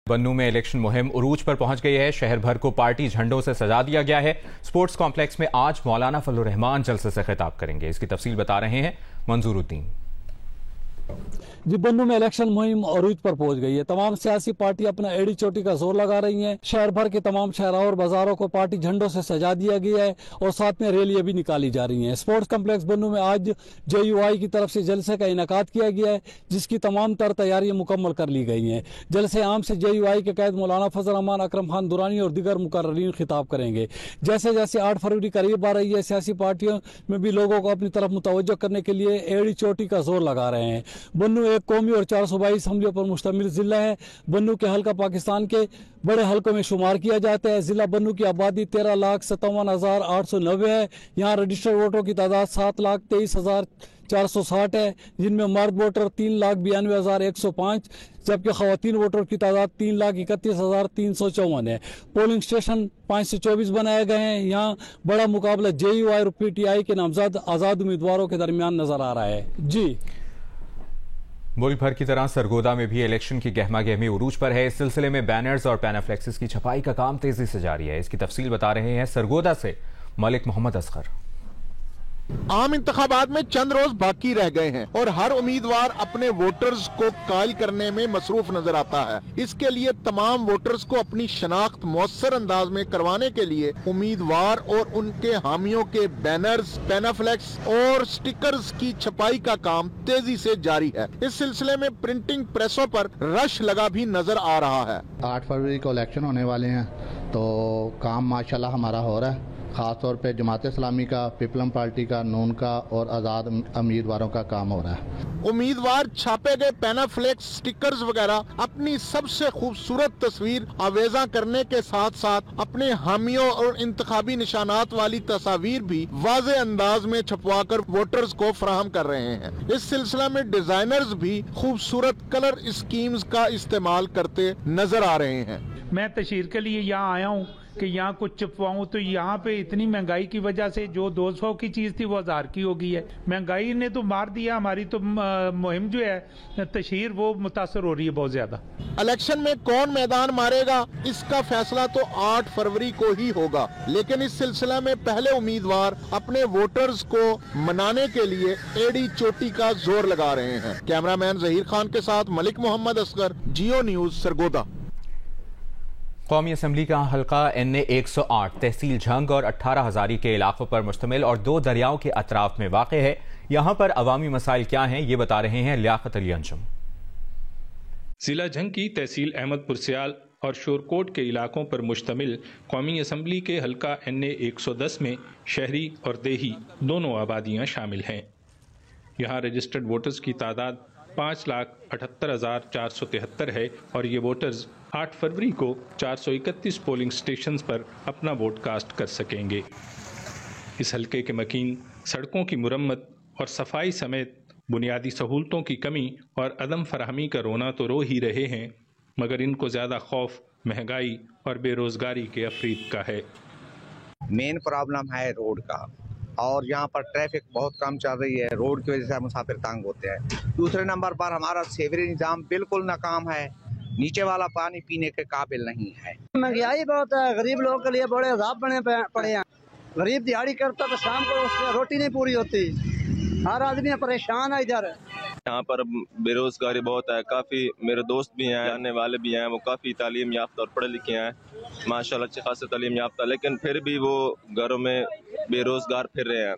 बन्नू में इलेक्शन मुहिम उरूज पर पहुंच गई है। शहर भर को पार्टी झंडों से सजा दिया गया है। स्पोर्ट्स कॉम्प्लेक्स में आज मौलाना फजलुर रहमान जलसे से खिताब करेंगे। इसकी तफसील बता रहे हैं मंजूरुद्दीन। जी, बन्नू में इलेक्शन मुहिम अरूज पर पहुंच गई है। तमाम सियासी पार्टी अपना एड़ी चोटी का जोर लगा रही हैं। शहर भर के तमाम शहरों और बाजारों को पार्टी झंडों से सजा दिया गया है और साथ में रैलियां भी निकाली जा रही हैं। स्पोर्ट्स कम्प्लेक्स बन्नू में आज JUI की तरफ से जलसे का इनेकाद किया गया है, जिसकी तमाम तर तैयारियां मुकम्मल कर ली गई हैं। जलसे आम से JUI के कैद मौलाना फजल रहमान, अकरम खान दुरानी और दीगर मुकर्ररीन खिताब करेंगे। जैसे जैसे 8 फरवरी करीब आ रही है, सियासी पार्टियों में भी लोगों को अपनी तरफ मुतवज्जो करने के लिए एड़ी चोटी का जोर लगा रहे हैं। बन्नू एक कौमी और 4 सूबाई असम्बलियों पर मुश्तमिल जिला है। बन्नू के हल्का पाकिस्तान के बड़े हल्कों में शुमार किया जाता है। जिला बन्नू की आबादी 13,57,890 है। यहाँ रजिस्टर्ड वोटरों की तादाद 7,23,460 है, जिनमें मर्द वोटर 3,92,105 जबकि खवातीन वोटर की तादाद 3,31,354 है। पोलिंग स्टेशन 5 से 24 बनाए गए हैं। यहाँ बड़ा मुकाबला JUI और PTI के नामजद आज़ाद उम्मीदवारों के दरमियान नजर आ रहा है। जी, मुल्क भर की तरह सरगोदा में भी इलेक्शन की गहमा गहमी उरूज पर है। इस सिलसिले में बैनर्स और पैनाफ्लेक्सेस की छपाई का काम तेजी से जारी है। इसकी तफसील बता रहे हैं सरगोदा से मलिक मोहम्मद असगर। आम इंतखाबात में चंद रोज बाकी रह गए हैं और हर उम्मीदवार अपने वोटर्स को कायल करने में मसरूफ नजर आता है। इसके लिए तमाम वोटर्स को अपनी शनाख्त मौसर अंदाज में करवाने के लिए उम्मीदवार और उनके हामियों के बैनर्स, पैनाफ्लेक्स और स्टिकर्स की छपाई का काम तेजी से जारी है। इस सिलसिले में प्रिंटिंग प्रेसों पर रश लगा भी नजर आ रहा है। 8 फरवरी को इलेक्शन होने वाले हैं, तो काम माशाल्लाह हमारा हो रहा है। खास तौर पे जमात इस्लामी का, पीपलम पार्टी का, नून का और आज़ाद उम्मीदवारों का काम हो रहा है। उम्मीदवार छापे गए पैनाफ्लेक्स, स्टिकर्स वगैरह अपनी सबसे खूबसूरत तस्वीर आवेजा करने के साथ साथ अपने हामियों और इंतखाबी निशानात वाली तस्वीर भी वाज़े अंदाज में छपवाकर वोटर्स को फराहम कर रहे हैं। इस सिलसिले में डिजाइनर्स भी खूबसूरत कलर स्कीम्स का इस्तेमाल करते नजर आ रहे हैं। मैं तशहीर के लिए यहाँ आया हूँ कि यहाँ कुछ छपवाऊँ, तो यहाँ पे इतनी महंगाई की वजह से जो 200 की चीज़ थी वो 1000 की हो गई है। महंगाई ने तो मार दिया हमारी तो मुहिम जो है तशहीर वो मुतासर हो रही है बहुत ज्यादा। इलेक्शन में कौन मैदान मारेगा इसका फैसला तो 8 फरवरी को ही होगा, लेकिन इस सिलसिले में पहले उम्मीदवार अपने वोटर्स को मनाने के लिए एड़ी चोटी का जोर लगा रहे हैं। कैमरामैन जहीर खान के साथ मलिक मोहम्मद असगर, जियो न्यूज, सरगोदा। कौमी असम्बली का हल्का NA 108 तहसील झंग और 18 हजारी के इलाकों पर मुश्तमिल और 2 दरियाओं के अतराफ में वाक़ है। यहाँ पर अवामी मसाइल क्या हैं, ये बता रहे हैं लियाकत अली अंजुम। जिला झंग की तहसील अहमदपुर सियाल और शोरकोट के इलाकों पर मुश्तमिल कौमी असम्बली के हल्का NA 110 में शहरी और देही दोनों आबादियाँ शामिल हैं। यहाँ रजिस्टर्ड वोटर्स की तादाद 5,78,473 है और ये वोटर्स 8 फरवरी को 431 पोलिंग स्टेशंस पर अपना वोट कास्ट कर सकेंगे। इस हल्के के मकीन सड़कों की मुरम्मत और सफाई समेत बुनियादी सहूलतों की कमी और अदम फराहमी का रोना तो रो ही रहे हैं, मगर इनको ज़्यादा खौफ महंगाई और बेरोज़गारी के अफरीद का है। मेन प्रॉब्लम है रोड का, और यहाँ पर ट्रैफिक बहुत कम चल रही है। रोड की वजह से मुसाफिर तंग होते हैं। दूसरे नंबर पर हमारा सेवरेज निज़ाम बिल्कुल नाकाम है। नीचे वाला पानी पीने के काबिल नहीं है। महंगाई बहुत है, गरीब लोगों के लिए बड़े अज़ाब बने पड़े हैं। गरीब दिहाड़ी करता तो शाम को उससे रोटी नहीं पूरी होती। हर आदमी परेशान है इधर। यहाँ पर बेरोजगारी बहुत है। काफ़ी मेरे दोस्त भी हैं, आने वाले भी हैं, वो काफ़ी तालीम याफ्ता और पढ़े लिखे हैं, माशाल्लाह अच्छी खासी तालीम याफ्ता, लेकिन फिर भी वो घरों में बेरोजगार फिर रहे हैं।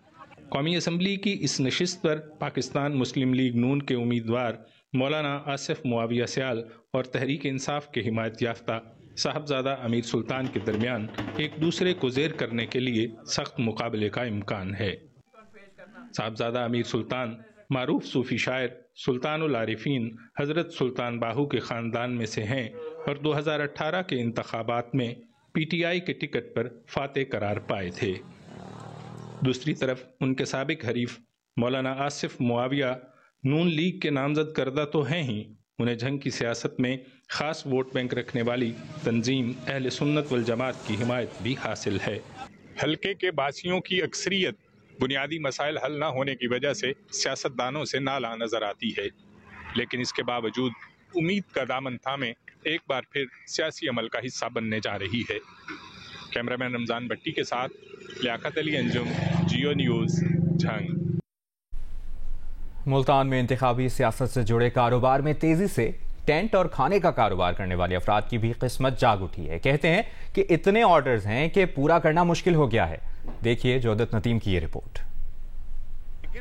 कौमी असम्बली की इस नशिस्त पर पाकिस्तान मुस्लिम लीग नून के उम्मीदवार मौलाना आसिफ मुआविया सियाल और तहरीक इंसाफ के हिमायत याफ्ता साहबजादा अमीर सुल्तान के दरमियान एक दूसरे को ज़ेर करने के लिए सख्त मुकाबले का इम्कान है। साहबजादा अमीर सुल्तान मारूफ सूफी शायर सुल्तानुल आरिफीन हज़रत सुल्तान बाहू के ख़ानदान में से हैं और 2018 के इंतखाबात में PTI के टिकट पर फातेह करार पाए थे। दूसरी तरफ उनके साबिक हरीफ मौलाना आसिफ मुआविया नून लीग के नामजद करदा तो हैं ही, उन्हें झंग की सियासत में ख़ास वोट बैंक रखने वाली तंजीम अहले सुन्नत वल जमात की हिमायत भी हासिल है। हल्के के बासियों की अक्सरियत बुनियादी मसाइल हल न होने की वजह से सियासतदानों से नाला नजर आती है, लेकिन इसके बावजूद उम्मीद का दामन थामे एक बार फिर सियासी अमल का हिस्सा बनने जा रही है। कैमरामैन रमजान भट्टी के साथ लियाकत अली अंजुम, जियो न्यूज़, झंग। मुल्तान में इंतखाबी सियासत से जुड़े कारोबार में तेजी से टेंट और खाने का कारोबार करने वाले अफराद की भी किस्मत जाग उठी है। कहते हैं कि इतने ऑर्डर्स हैं कि पूरा करना मुश्किल हो गया है। देखिए जोदत नतीम की ये रिपोर्ट।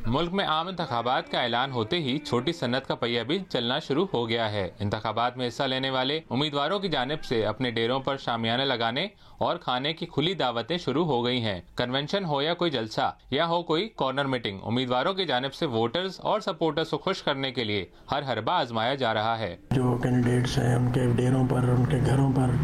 मुल्क में आम इंतखाबात का ऐलान होते ही छोटी सन्नत का पहिया भी चलना शुरू हो गया है। इंतखाबात में हिस्सा लेने वाले उम्मीदवारों की जानिब से अपने डेरों पर शामियाने लगाने और खाने की खुली दावतें शुरू हो गई हैं। कन्वेंशन हो या कोई जलसा या हो कोई कॉर्नर मीटिंग, उम्मीदवारों की जानिब से वोटर्स और सपोर्टर्स को खुश करने के लिए हर हरबा आजमाया जा रहा है। जो कैंडिडेट्स हैं उनके डेरों पर, उनके घरों पर,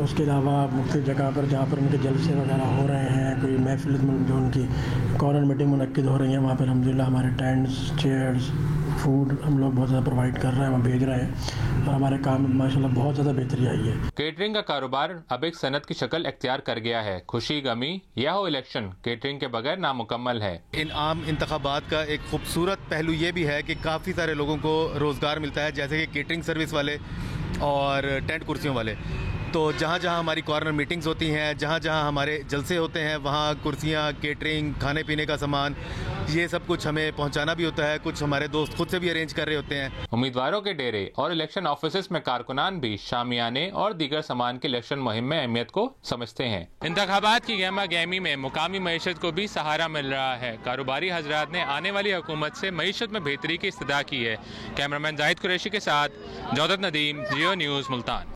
उसके अलावा मुख्तलिफ जगह पर जहाँ पर उनके जलसे वगैरह हो रहे हैं, कोई महफिल जो उनकी कॉर्नर मीटिंग मुनक्किद हो रही है, वहाँ पर अल्हम्दुलिल्लाह हमारे टेंट्स, चेयर्स, फूड हम लोग बहुत ज़्यादा प्रोवाइड कर रहे हैं, वहाँ भेज रहे हैं और हमारे काम में माशाल्लाह बहुत ज़्यादा बेहतरी आई है। केटरिंग का कारोबार अब एक सनत की शक्ल इख्तियार कर गया है। खुशी गमी या हो इलेक्शन, केटरिंग के बगैर नामुकम्मल है। इन आम इंतखाबात का एक खूबसूरत पहलू ये भी है कि काफ़ी सारे लोगों को रोज़गार मिलता है, जैसे कि केटरिंग सर्विस वाले और टेंट कुर्सियों वाले। तो जहाँ जहाँ हमारी कॉर्नर मीटिंग्स होती हैं, जहाँ जहाँ हमारे जलसे होते हैं, वहाँ कुर्सियाँ, केटरिंग, खाने पीने का सामान, ये सब कुछ हमें पहुँचाना भी होता है। कुछ हमारे दोस्त खुद से भी अरेंज कर रहे होते हैं। उम्मीदवारों के डेरे और इलेक्शन ऑफिस में कारकुनान भी शामियाने और दीगर सामान की इलेक्शन मुहिम में अहमियत को समझते हैं। इंतखाबात की गहमा गहमी में मुकामी मईशत को भी सहारा मिल रहा है। कारोबारी हजरात ने आने वाली हुकूमत से मईशत में बेहतरी की इस्तदा की है। कैमरामैन जाहिद कुरैशी के साथ जोदत नदीम, जियो न्यूज़, मुल्तान।